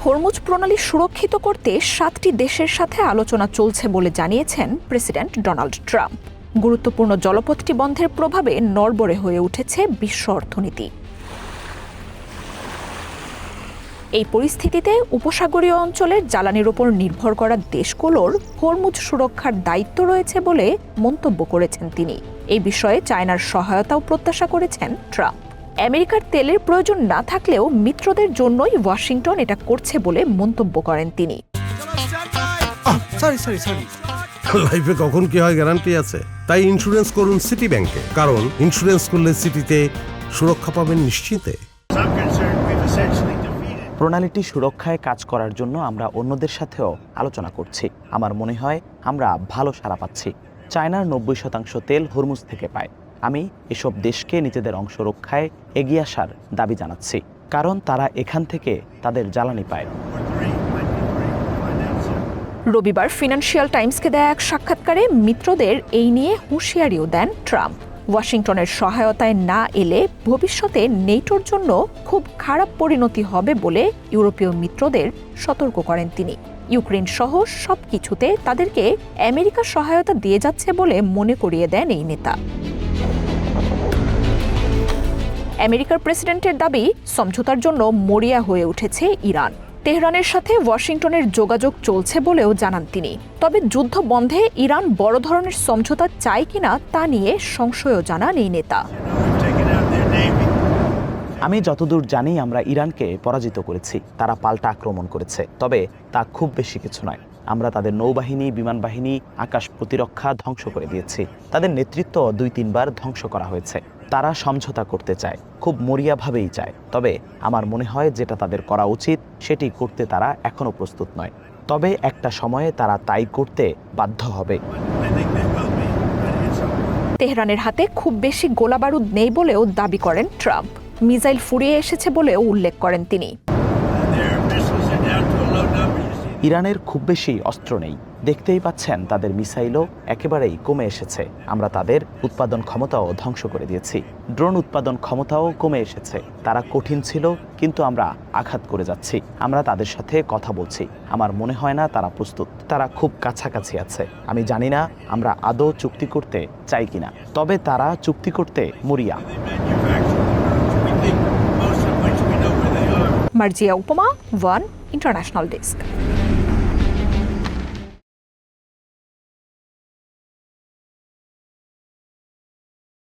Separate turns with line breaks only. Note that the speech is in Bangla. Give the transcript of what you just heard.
হরমুজ প্রণালী সুরক্ষিত করতে 7টি দেশের সাথে আলোচনা চলছে বলে জানিয়েছেন প্রেসিডেন্ট ডোনাল্ড ট্রাম্প। গুরুত্বপূর্ণ জলপথটি বন্ধের প্রভাবে নড়বড়ে হয়ে উঠেছে বিশ্ব অর্থনীতি। এই পরিস্থিতিতে উপসাগরীয় অঞ্চলের জ্বালানির ওপর নির্ভর করা দেশগুলোর হরমুজ সুরক্ষার দায়িত্ব রয়েছে বলে মন্তব্য করেছেন তিনি। এই বিষয়ে চায়নার সহায়তাও প্রত্যাশা করেছেন ট্রাম্প। আমেরিকার তেলের প্রয়োজন না থাকলেও মিত্রদের জন্যই ওয়াশিংটন এটা করছে বলে মন্তব্য করেন তিনি।
লাইফে কখন কি হয় গ্যারান্টি আছে, তাই ইন্স্যুরেন্স করুন সিটি ব্যাংকে, কারণ ইন্স্যুরেন্স করলে সিটিতে সুরক্ষা পাবেন নিশ্চিতে।
প্রণালীটি সুরক্ষায় কাজ করার জন্য আমরা অন্যদের সাথেও আলোচনা করছি। আমার মনে হয় আমরা ভালো সাড়া পাচ্ছি। চায়নার 90% তেল হরমুজ থেকে পায়। আমি এসব দেশকে নিজেদের অংশ রক্ষায় এগিয়ে আসার দাবি জানাচ্ছি, কারণ তারা এখান থেকে তাদের জ্বালানি পায়।
রবিবার ফিনান্সিয়াল টাইমসকে দেয়া এক সাক্ষাৎকারে মিত্রদের এই নিয়ে হুঁশিয়ারিও দেন ট্রাম্প। ওয়াশিংটনের সহায়তায় না এলে ভবিষ্যতে নেটোর জন্য খুব খারাপ পরিণতি হবে বলে ইউরোপীয় মিত্রদের সতর্ক করেন তিনি। ইউক্রেন সহ সবকিছুতে তাদেরকে আমেরিকা সহায়তা দিয়ে যাচ্ছে বলে মনে করিয়ে দেন এই নেতা। আমেরিকার প্রেসিডেন্টের দাবি, সমঝোতার জন্য মরিয়া হয়ে উঠেছে ইরান। তেহরানের সাথে ওয়াশিংটনের যোগাযোগ চলছে বলেও জানান তিনি। তবে যুদ্ধ বন্ধে ইরান বড় ধরনের সমঝোতা চায় কিনা তা নিয়ে সংশয়ও জানান এই নেতা।
আমি যতদূর জানি আমরা ইরানকে পরাজিত করেছি। তারা পাল্টা আক্রমণ করেছে, তবে তা খুব বেশি কিছু নয়। আমরা তাদের নৌবাহিনী, বিমান বাহিনী, আকাশ প্রতিরক্ষা ধ্বংস করে দিয়েছি। তাদের নেতৃত্ব 2-3 বার ধ্বংস করা হয়েছে। তারা সমঝোতা করতে চায়, খুব মরিয়াভাবেই চায়। তবে আমার মনে হয় যেটা তাদের করা উচিত সেটি করতে তারা এখনো প্রস্তুত নয়। তবে একটা সময়ে তারা তাই করতে বাধ্য হবে।
তেহরানের হাতে খুব বেশি গোলাবারুদ নেই বলেও দাবি করেন ট্রাম্প। মিসাইল ফুরিয়ে এসেছে বলেও উল্লেখ করেন তিনি।
ইরানের খুব বেশি অস্ত্র নেই, দেখতেই পাচ্ছেন তাদের মিসাইলও একেবারেই কমে এসেছে। আমরা তাদের উৎপাদন ক্ষমতাও ধ্বংস করে দিয়েছি। ড্রোন উৎপাদন ক্ষমতাও কমে এসেছে। তারা কঠিন ছিল, কিন্তু আমরা আঘাত করে যাচ্ছি। আমরা তাদের সাথে কথা বলছি। আমার মনে হয় না তারা প্রস্তুত। তারা খুব কাছাকাছি আছে। আমি জানি না আমরা আদৌ চুক্তি করতে চাই কিনা, তবে তারা চুক্তি করতে মরিয়া।
মার্জিয়া উপমা, ওয়ান ইন্টারন্যাশনাল ডেস্ক।